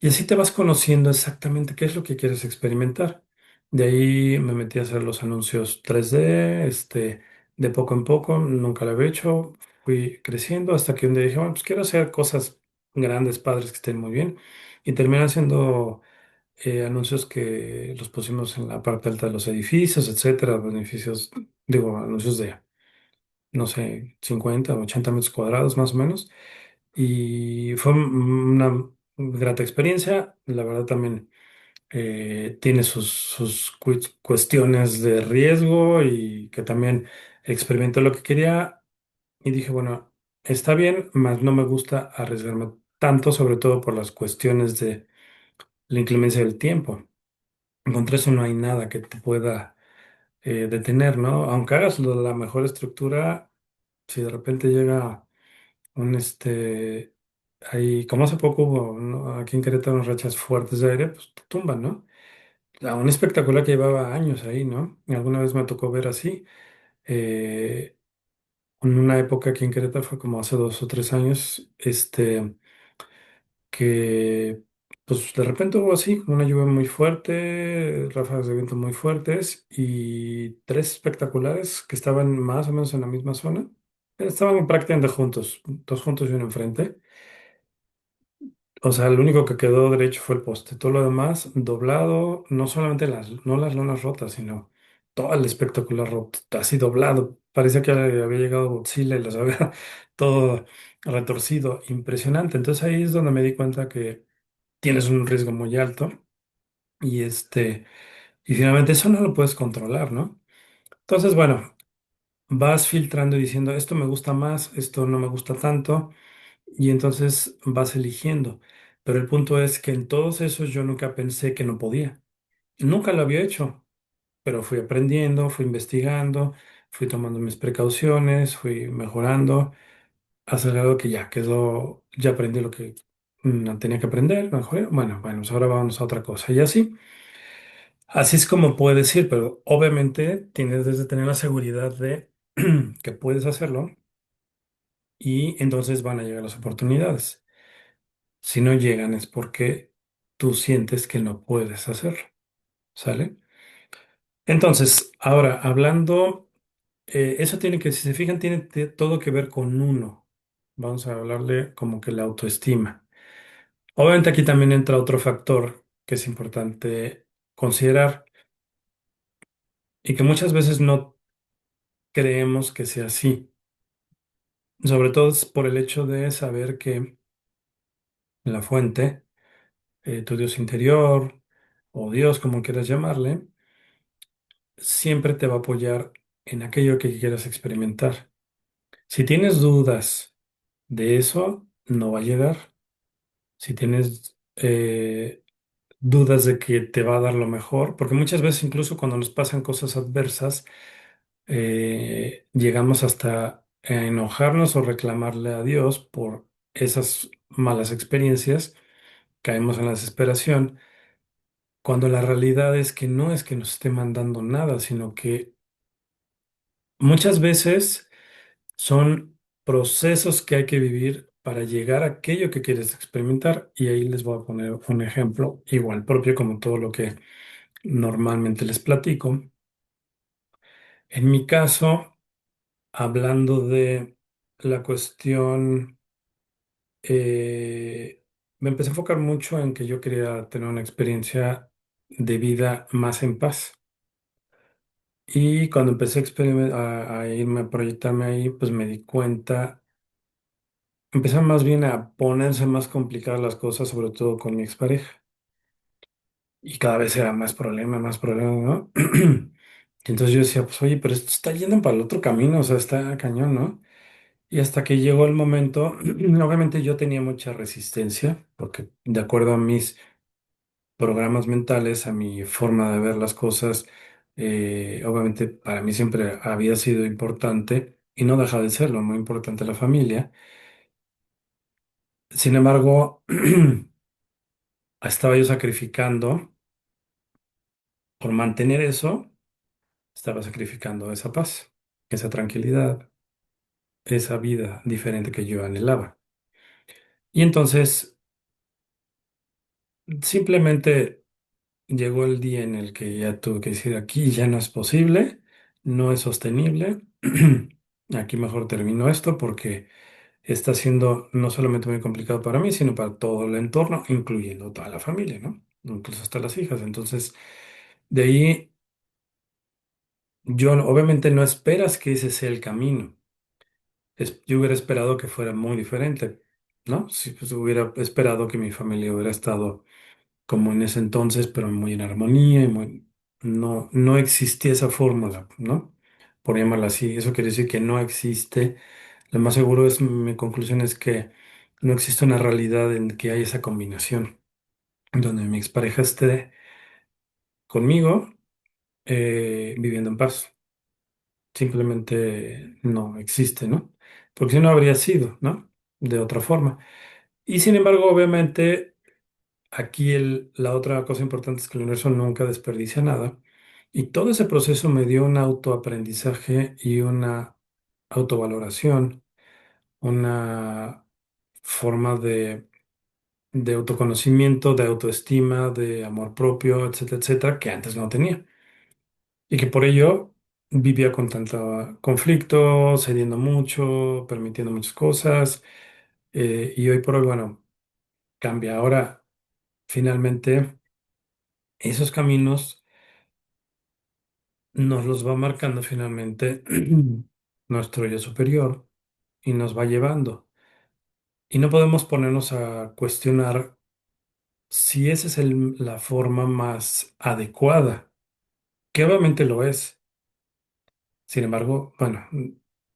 Y así te vas conociendo exactamente qué es lo que quieres experimentar. De ahí me metí a hacer los anuncios 3D, de poco en poco, nunca lo había hecho, fui creciendo hasta que un día dije, bueno, pues quiero hacer cosas grandes, padres, que estén muy bien. Y terminé haciendo anuncios que los pusimos en la parte alta de los edificios, etcétera, beneficios, digo, anuncios de, no sé, 50 o 80 metros cuadrados más o menos. Y fue una grata experiencia. La verdad también tiene sus cuestiones de riesgo y que también experimenté lo que quería y dije, bueno, está bien, mas no me gusta arriesgarme tanto, sobre todo por las cuestiones de la inclemencia del tiempo. Contra eso no hay nada que te pueda detener, ¿no? Aunque hagas la mejor estructura, si de repente llega un ahí, como hace poco hubo, ¿no? Aquí en Querétaro unas rachas fuertes de aire, pues te tumban, ¿no? Un espectacular que llevaba años ahí, ¿no? Y alguna vez me tocó ver así. eh, en una época aquí en Querétaro fue como hace 2 o 3 años, que pues de repente hubo así, una lluvia muy fuerte, ráfagas de viento muy fuertes y tres espectaculares que estaban más o menos en la misma zona. Estaban prácticamente juntos, dos juntos y uno enfrente. O sea, lo único que quedó derecho fue el poste. Todo lo demás doblado, no solamente no las lonas rotas, sino todo el espectacular roto, así doblado. Parecía que había llegado Godzilla y las había todo retorcido. Impresionante. Entonces ahí es donde me di cuenta que tienes un riesgo muy alto y y finalmente eso no lo puedes controlar, ¿no? Entonces, bueno, vas filtrando y diciendo, esto me gusta más, esto no me gusta tanto. Y entonces vas eligiendo. Pero el punto es que en todos esos yo nunca pensé que no podía. Nunca lo había hecho, pero fui aprendiendo, fui investigando, fui tomando mis precauciones, fui mejorando, hasta el grado que ya quedó, ya aprendí lo que tenía que aprender, mejoré. Bueno, pues ahora vamos a otra cosa. Y así es como puedes ir, pero obviamente tienes desde tener la seguridad de que puedes hacerlo y entonces van a llegar las oportunidades. Si no llegan es porque tú sientes que no puedes hacerlo, ¿sale? Entonces, ahora, hablando, eso tiene que, si se fijan, tiene todo que ver con uno. Vamos a hablarle como que la autoestima. Obviamente aquí también entra otro factor que es importante considerar y que muchas veces no creemos que sea así. Sobre todo es por el hecho de saber que la fuente, tu Dios interior o Dios, como quieras llamarle, siempre te va a apoyar en aquello que quieras experimentar. Si tienes dudas de eso, no va a llegar. Si tienes dudas de que te va a dar lo mejor, porque muchas veces incluso cuando nos pasan cosas adversas, llegamos hasta a enojarnos o reclamarle a Dios por esas malas experiencias, caemos en la desesperación, cuando la realidad es que no es que nos esté mandando nada, sino que muchas veces son procesos que hay que vivir para llegar a aquello que quieres experimentar. Y ahí les voy a poner un ejemplo, igual propio como todo lo que normalmente les platico. En mi caso, hablando de la cuestión me empecé a enfocar mucho en que yo quería tener una experiencia de vida más en paz. Y cuando empecé a irme a proyectarme ahí, pues me di cuenta, empezaron más bien a ponerse más complicadas las cosas, sobre todo con mi expareja. Y cada vez era más problema, ¿no? Y entonces yo decía, pues oye, pero esto está yendo para el otro camino, o sea, está cañón, ¿no? Y hasta que llegó el momento, obviamente yo tenía mucha resistencia, porque de acuerdo a mis programas mentales, a mi forma de ver las cosas, obviamente para mí siempre había sido importante, y no deja de serlo, muy importante la familia. Sin embargo, estaba yo sacrificando, por mantener eso, estaba sacrificando esa paz, esa tranquilidad, esa vida diferente que yo anhelaba. Y entonces, simplemente llegó el día en el que ya tuve que decir, aquí ya no es posible, no es sostenible, aquí mejor termino esto porque está siendo no solamente muy complicado para mí, sino para todo el entorno, incluyendo toda la familia, ¿no? Incluso hasta las hijas. Entonces, de ahí, obviamente no esperas que ese sea el camino. Yo hubiera esperado que fuera muy diferente, ¿no? Si pues, hubiera esperado que mi familia hubiera estado como en ese entonces, pero muy en armonía y no existía esa fórmula, ¿no? Por llamarla así. Eso quiere decir que no existe. Lo más seguro es, mi conclusión es que no existe una realidad en que hay esa combinación, donde mi expareja esté conmigo, viviendo en paz. Simplemente no existe, ¿no? Porque si no habría sido, ¿no? De otra forma. Y sin embargo, obviamente, aquí la otra cosa importante es que el universo nunca desperdicia nada. Y todo ese proceso me dio un autoaprendizaje y una autovaloración, una forma de autoconocimiento, de autoestima, de amor propio, etcétera, etcétera, que antes no tenía. Y que por ello vivía con tanto conflicto, cediendo mucho, permitiendo muchas cosas. Y hoy por hoy, bueno, cambia. Ahora, finalmente, esos caminos nos los va marcando finalmente nuestro yo superior y nos va llevando. Y no podemos ponernos a cuestionar si esa es la forma más adecuada, que obviamente lo es. Sin embargo, bueno,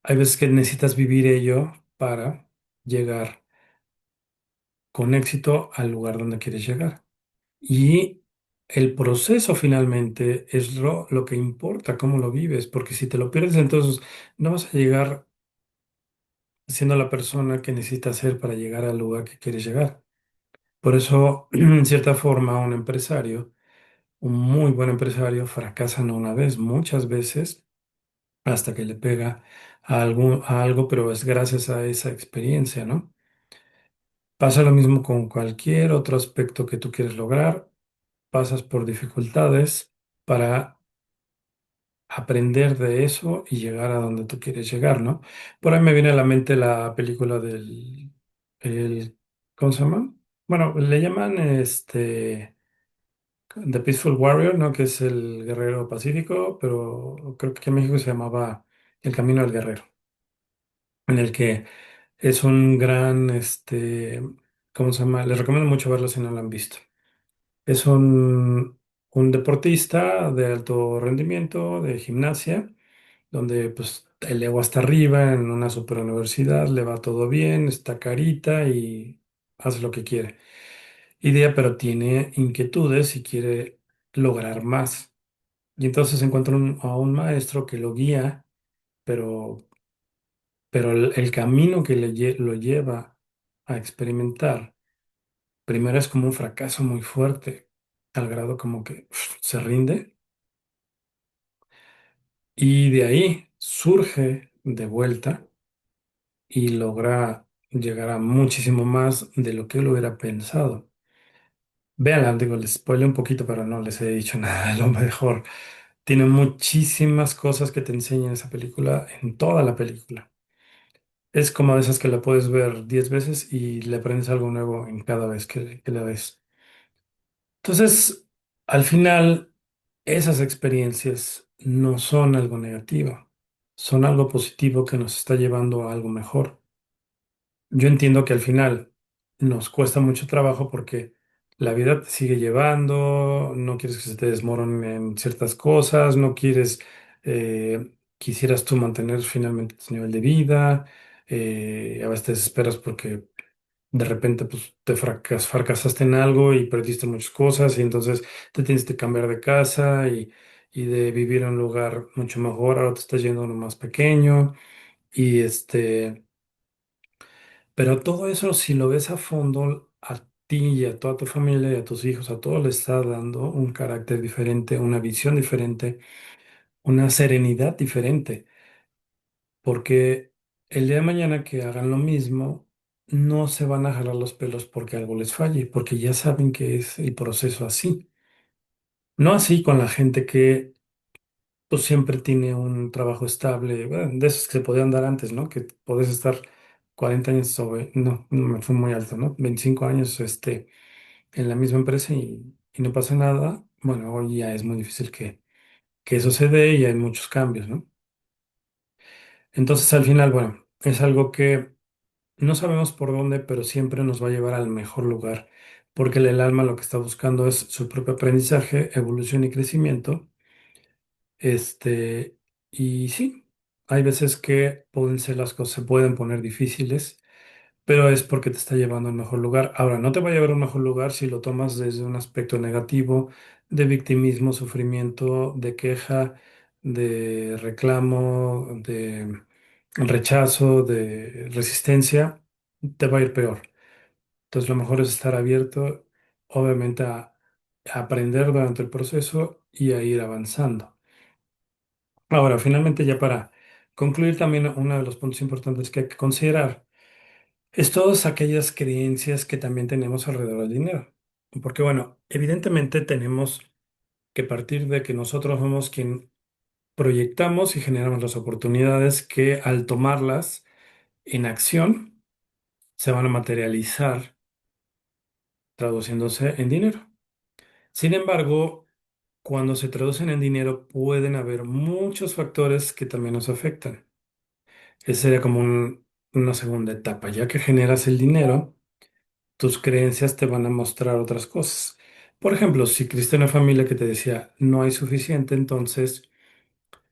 hay veces que necesitas vivir ello para llegar con éxito al lugar donde quieres llegar. Y el proceso finalmente es lo que importa, cómo lo vives, porque si te lo pierdes, entonces no vas a llegar siendo la persona que necesitas ser para llegar al lugar que quieres llegar. Por eso, en cierta forma, un empresario, un muy buen empresario, fracasa no una vez, muchas veces, hasta que le pega a algo, pero es gracias a esa experiencia, ¿no? Pasa lo mismo con cualquier otro aspecto que tú quieres lograr, pasas por dificultades para aprender de eso y llegar a donde tú quieres llegar, ¿no? Por ahí me viene a la mente la película el, ¿cómo se llama? Bueno, le llaman The Peaceful Warrior, ¿no? Que es el guerrero pacífico, pero creo que aquí en México se llamaba El Camino del Guerrero, en el que es un gran, ¿cómo se llama? Les recomiendo mucho verlo si no lo han visto. Es un deportista de alto rendimiento, de gimnasia, donde pues el ego hasta arriba, en una super universidad, le va todo bien, está carita y hace lo que quiere. Idea, pero tiene inquietudes y quiere lograr más. Y entonces encuentra a un maestro que lo guía, pero, pero el camino que lo lleva a experimentar, primero es como un fracaso muy fuerte, al grado como que se rinde, y de ahí surge de vuelta y logra llegar a muchísimo más de lo que él hubiera pensado. Véanla, digo, les spoilé un poquito, pero no les he dicho nada, a lo mejor. Tiene muchísimas cosas que te enseñan esa película, en toda la película. Es como de esas que la puedes ver 10 veces y le aprendes algo nuevo en cada vez que la ves. Entonces, al final, esas experiencias no son algo negativo, son algo positivo que nos está llevando a algo mejor. Yo entiendo que al final nos cuesta mucho trabajo porque la vida te sigue llevando, no quieres que se te desmoronen ciertas cosas, no quieres, quisieras tú mantener finalmente tu nivel de vida, a veces te desesperas porque de repente pues te fracasaste en algo y perdiste muchas cosas y entonces te tienes que cambiar de casa y de vivir en un lugar mucho mejor, ahora te estás yendo a uno más pequeño y pero todo eso si lo ves a fondo a ti y a toda tu familia y a tus hijos, a todos les está dando un carácter diferente, una visión diferente, una serenidad diferente, porque el día de mañana que hagan lo mismo, no se van a jalar los pelos porque algo les falle, porque ya saben que es el proceso así. No así con la gente que pues, siempre tiene un trabajo estable, bueno, de esos que se podían dar antes, ¿no? Que podés estar 40 años sobre, no, no me fue muy alto, ¿no? 25 años en la misma empresa y no pasa nada. Bueno, hoy ya es muy difícil que eso se dé y hay muchos cambios, ¿no? Entonces al final, bueno, es algo que no sabemos por dónde, pero siempre nos va a llevar al mejor lugar, porque el alma lo que está buscando es su propio aprendizaje, evolución y crecimiento. Este, y sí, hay veces que pueden ser las cosas, se pueden poner difíciles, pero es porque te está llevando al mejor lugar. Ahora, no te va a llevar a un mejor lugar si lo tomas desde un aspecto negativo, de victimismo, sufrimiento, de queja, de reclamo, de rechazo, de resistencia, te va a ir peor. Entonces, lo mejor es estar abierto, obviamente, a aprender durante el proceso y a ir avanzando. Ahora, finalmente, ya para concluir, también uno de los puntos importantes que hay que considerar es todas aquellas creencias que también tenemos alrededor del dinero. Porque, bueno, evidentemente tenemos que partir de que nosotros somos quien proyectamos y generamos las oportunidades que al tomarlas en acción se van a materializar traduciéndose en dinero. Sin embargo, cuando se traducen en dinero pueden haber muchos factores que también nos afectan. Esa sería como una segunda etapa. Ya que generas el dinero, tus creencias te van a mostrar otras cosas. Por ejemplo, si creciste en una familia que te decía no hay suficiente, entonces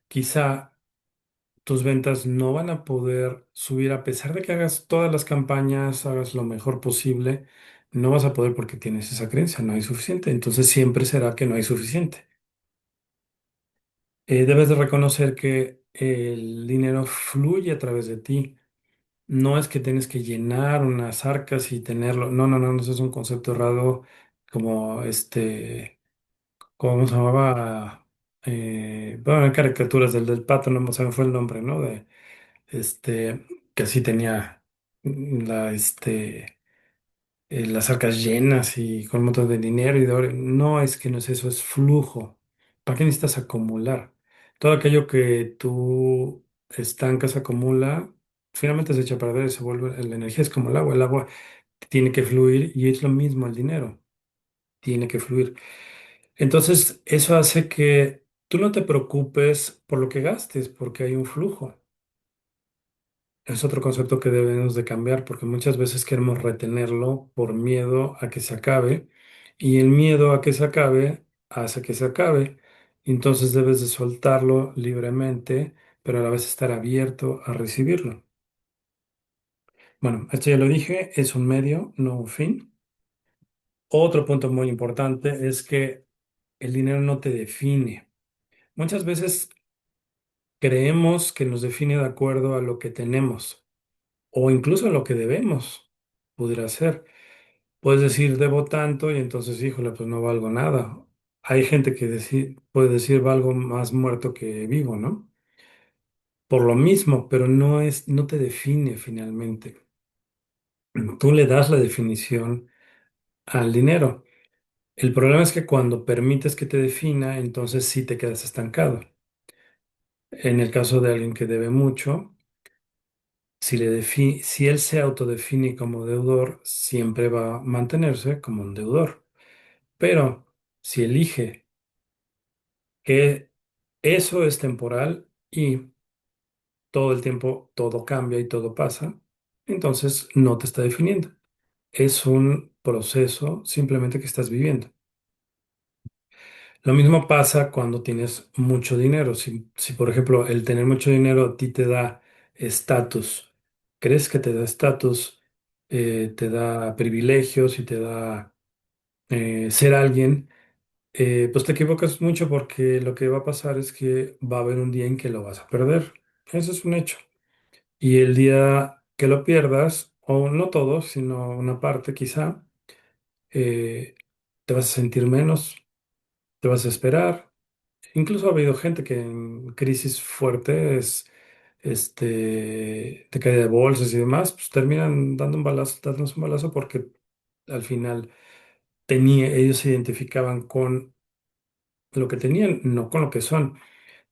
quizá tus ventas no van a poder subir a pesar de que hagas todas las campañas, hagas lo mejor posible, no vas a poder porque tienes esa creencia, no hay suficiente. Entonces siempre será que no hay suficiente. Debes de reconocer que el dinero fluye a través de ti. No es que tienes que llenar unas arcas y tenerlo. No, no, no, no, eso es un concepto errado como ¿cómo se llamaba? Bueno, en caricaturas del pato, no se me fue el nombre, ¿no? De que así tenía las arcas llenas y con un montón de dinero y de oro. No es que no es eso, es flujo. ¿Para qué necesitas acumular? Todo aquello que tú estancas, acumula, finalmente se echa a perder, se vuelve, la energía es como el agua tiene que fluir y es lo mismo el dinero, tiene que fluir. Entonces, eso hace que tú no te preocupes por lo que gastes, porque hay un flujo. Es otro concepto que debemos de cambiar porque muchas veces queremos retenerlo por miedo a que se acabe y el miedo a que se acabe hace que se acabe. Entonces debes de soltarlo libremente, pero a la vez estar abierto a recibirlo. Bueno, esto ya lo dije, es un medio, no un fin. Otro punto muy importante es que el dinero no te define. Muchas veces creemos que nos define de acuerdo a lo que tenemos o incluso a lo que debemos, pudiera ser. Puedes decir, debo tanto y entonces, híjole, pues no valgo nada. Hay gente que puede decir, valgo más muerto que vivo, ¿no? Por lo mismo, pero no te define finalmente. Tú le das la definición al dinero. El problema es que cuando permites que te defina, entonces sí te quedas estancado. En el caso de alguien que debe mucho, si él se autodefine como deudor, siempre va a mantenerse como un deudor. Pero si elige que eso es temporal y todo el tiempo todo cambia y todo pasa, entonces no te está definiendo. Es un proceso simplemente que estás viviendo. Lo mismo pasa cuando tienes mucho dinero. Si, por ejemplo, el tener mucho dinero a ti te da estatus, crees que te da estatus, te da privilegios y te da ser alguien, pues te equivocas mucho porque lo que va a pasar es que va a haber un día en que lo vas a perder. Eso es un hecho. Y el día que lo pierdas, o no todo, sino una parte quizá, eh, te vas a sentir menos, te vas a esperar. Incluso ha habido gente que en crisis fuertes, de caída de bolsas y demás, pues terminan dando un balazo, dándose un balazo porque al final ellos se identificaban con lo que tenían, no con lo que son.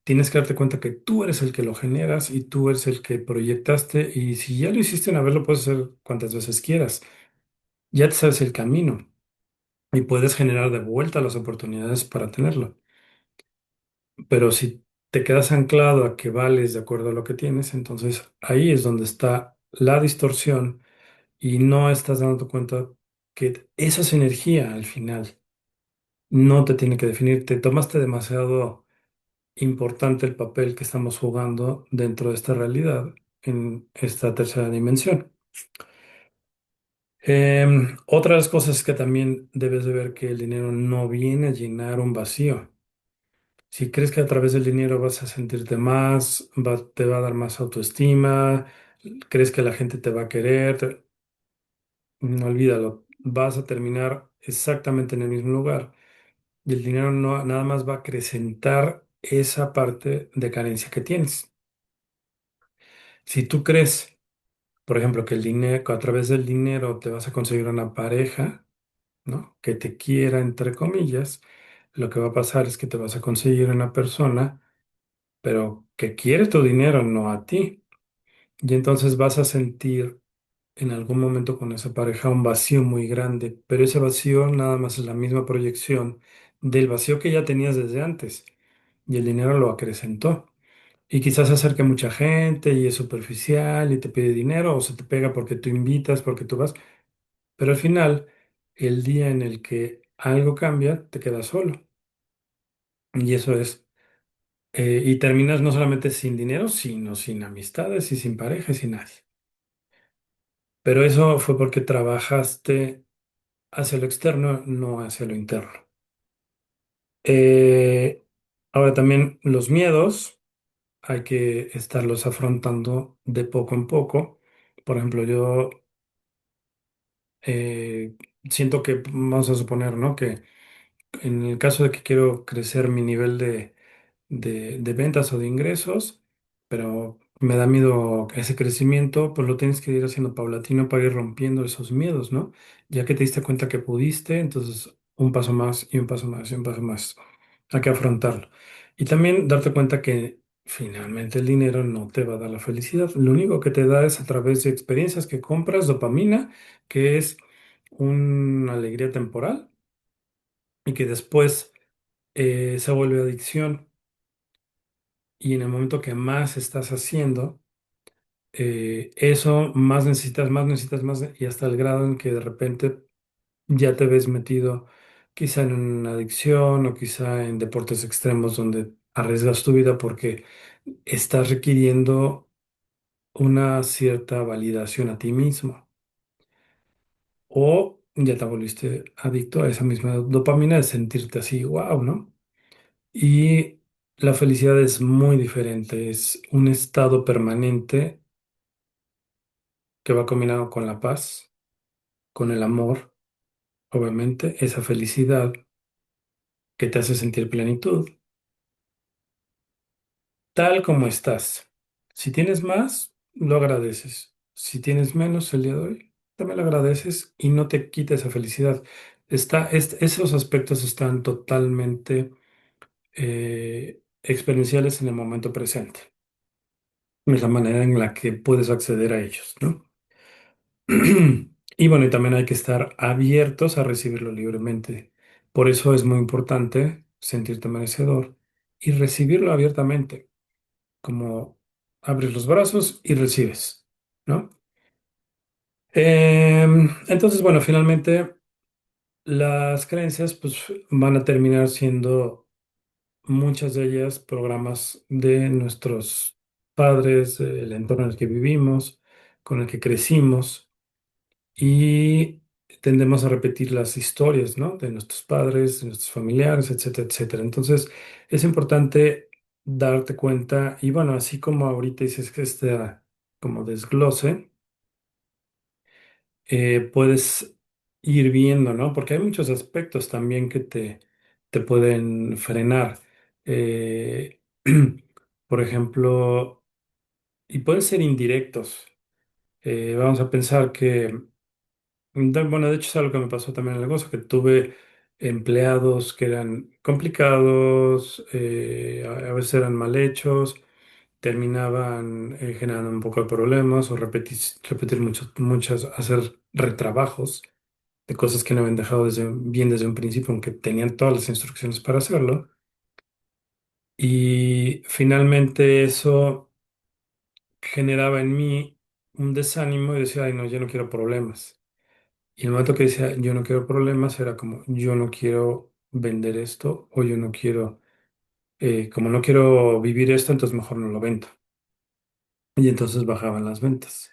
Tienes que darte cuenta que tú eres el que lo generas y tú eres el que proyectaste y si ya lo hiciste una vez, lo puedes hacer cuantas veces quieras. Ya te sabes el camino y puedes generar de vuelta las oportunidades para tenerlo. Pero si te quedas anclado a que vales de acuerdo a lo que tienes, entonces ahí es donde está la distorsión y no estás dando cuenta que esa es energía al final. No te tiene que definir. Te tomaste demasiado importante el papel que estamos jugando dentro de esta realidad en esta tercera dimensión. Otra de las cosas que también debes de ver que el dinero no viene a llenar un vacío. Si crees que a través del dinero vas a sentirte más, te va a dar más autoestima, crees que la gente te va a querer, no olvídalo, vas a terminar exactamente en el mismo lugar y el dinero no, nada más va a acrecentar esa parte de carencia que tienes. Si tú crees, por ejemplo, que el dinero, que a través del dinero te vas a conseguir una pareja, ¿no? Que te quiera, entre comillas, lo que va a pasar es que te vas a conseguir una persona pero que quiere tu dinero, no a ti. Y entonces vas a sentir en algún momento con esa pareja un vacío muy grande, pero ese vacío nada más es la misma proyección del vacío que ya tenías desde antes y el dinero lo acrecentó. Y quizás se acerque mucha gente y es superficial y te pide dinero o se te pega porque tú invitas, porque tú vas, pero al final, el día en el que algo cambia, te quedas solo. Y eso es y terminas no solamente sin dinero, sino sin amistades y sin pareja y sin nadie. Pero eso fue porque trabajaste hacia lo externo, no hacia lo interno. Eh, Ahora también los miedos hay que estarlos afrontando de poco en poco. Por ejemplo, yo eh, siento que, vamos a suponer, ¿no? Que en el caso de que quiero crecer mi nivel de ventas o de ingresos, pero me da miedo ese crecimiento, pues lo tienes que ir haciendo paulatino para ir rompiendo esos miedos, ¿no? Ya que te diste cuenta que pudiste, entonces un paso más y un paso más y un paso más. Hay que afrontarlo. Y también darte cuenta que finalmente el dinero no te va a dar la felicidad. Lo único que te da es a través de experiencias que compras, dopamina, que es una alegría temporal y que después se vuelve adicción y en el momento que más estás haciendo, eso más necesitas más y hasta el grado en que de repente ya te ves metido quizá en una adicción o quizá en deportes extremos donde arriesgas tu vida porque estás requiriendo una cierta validación a ti mismo o ya te volviste adicto a esa misma dopamina de sentirte así, wow, ¿no? Y la felicidad es muy diferente, es un estado permanente que va combinado con la paz, con el amor, obviamente, esa felicidad que te hace sentir plenitud, tal como estás. Si tienes más, lo agradeces. Si tienes menos el día de hoy, también lo agradeces y no te quita esa felicidad. Esos aspectos están totalmente experienciales en el momento presente. es la manera en la que puedes acceder a ellos, ¿no? Y bueno, y también hay que estar abiertos a recibirlo libremente. Por eso es muy importante sentirte merecedor y recibirlo abiertamente, como abres los brazos y recibes, ¿no? Entonces, bueno, finalmente las creencias pues van a terminar siendo muchas de ellas programas de nuestros padres, el entorno en el que vivimos, con el que crecimos y tendemos a repetir las historias, ¿no? De nuestros padres, de nuestros familiares, etcétera, etcétera. Entonces, es importante darte cuenta y bueno, así como ahorita dices que como desglose, puedes ir viendo, ¿no? Porque hay muchos aspectos también que te pueden frenar. Eh, por ejemplo, y pueden ser indirectos. Vamos a pensar que, bueno, de hecho es algo que me pasó también en el negocio, que tuve empleados que eran complicados, a veces eran mal hechos, terminaban generando un poco de problemas o repetir hacer retrabajos de cosas que no habían dejado bien desde un principio, aunque tenían todas las instrucciones para hacerlo. Y finalmente eso generaba en mí un desánimo y decía, ay, no, yo no quiero problemas. Y el momento que decía, yo no quiero problemas, era como, yo no quiero vender esto o yo no quiero, como no quiero vivir esto, entonces mejor no lo vendo. Y entonces bajaban las ventas.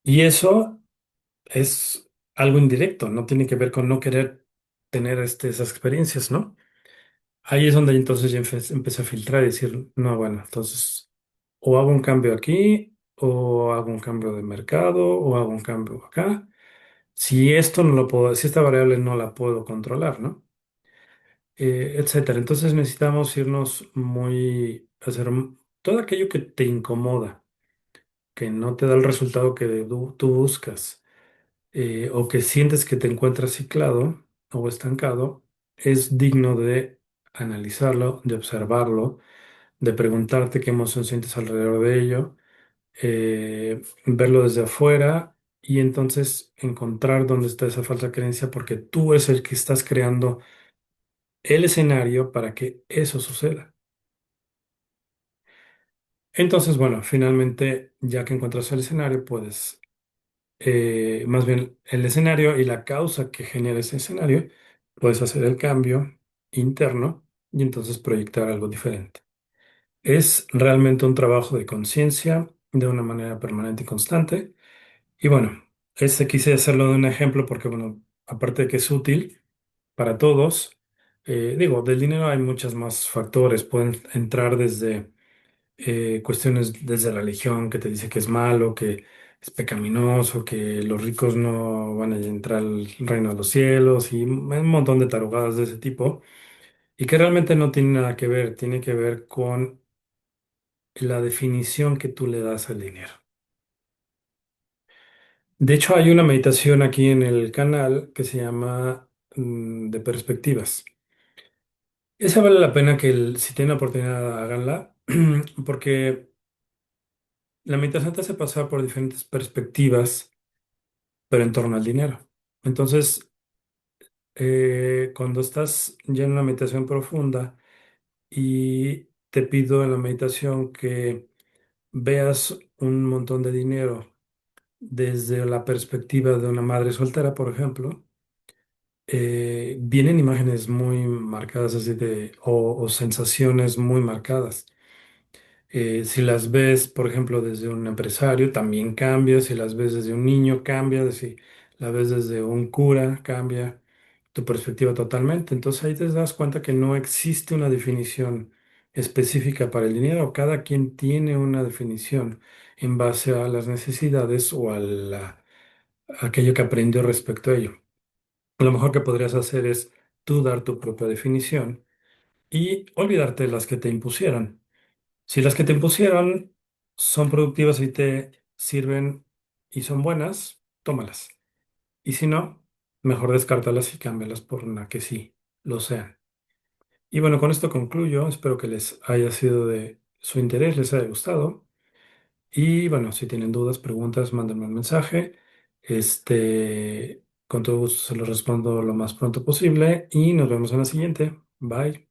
Y eso es algo indirecto, no tiene que ver con no querer tener esas experiencias, ¿no? Ahí es donde entonces ya empecé a filtrar y decir, no, bueno, entonces o hago un cambio aquí, o hago un cambio de mercado, o hago un cambio acá. Si esto no lo puedo, si esta variable no la puedo controlar, ¿no? Etcétera. Entonces necesitamos irnos todo aquello que te incomoda, que no te da el resultado que tú buscas, o que sientes que te encuentras ciclado o estancado, es digno de analizarlo, de observarlo, de preguntarte qué emoción sientes alrededor de ello, verlo desde afuera y entonces encontrar dónde está esa falsa creencia porque tú eres el que estás creando el escenario para que eso suceda. Entonces, bueno, finalmente, ya que encuentras el escenario, puedes, más bien el escenario y la causa que genera ese escenario, puedes hacer el cambio interno y entonces proyectar algo diferente. Es realmente un trabajo de conciencia de una manera permanente y constante. Y bueno, quise hacerlo de un ejemplo porque, bueno, aparte de que es útil para todos, digo, del dinero hay muchos más factores. Pueden entrar desde cuestiones, desde religión, que te dice que es malo, que es pecaminoso, que los ricos no van a entrar al reino de los cielos y un montón de tarugadas de ese tipo. Y que realmente no tiene nada que ver, tiene que ver con la definición que tú le das al dinero. De hecho, hay una meditación aquí en el canal que se llama de perspectivas. Esa vale la pena que si tienen la oportunidad háganla, porque la meditación te hace pasar por diferentes perspectivas, pero en torno al dinero. Entonces, cuando estás ya en una meditación profunda y te pido en la meditación que veas un montón de dinero desde la perspectiva de una madre soltera, por ejemplo, vienen imágenes muy marcadas así o sensaciones muy marcadas. Si las ves, por ejemplo, desde un empresario, también cambia. Si las ves desde un niño, cambia. Si la ves desde un cura, cambia tu perspectiva totalmente. Entonces ahí te das cuenta que no existe una definición específica para el dinero. Cada quien tiene una definición en base a las necesidades o a aquello que aprendió respecto a ello. Lo mejor que podrías hacer es tú dar tu propia definición y olvidarte de las que te impusieron. Si las que te impusieron son productivas y te sirven y son buenas, tómalas. Y si no, mejor descártalas y cámbialas por una que sí lo sean. Y bueno, con esto concluyo. Espero que les haya sido de su interés les haya gustado. Y bueno, si tienen dudas, preguntas, mándenme un mensaje. Con todo gusto se los respondo lo más pronto posible y nos vemos en la siguiente. Bye.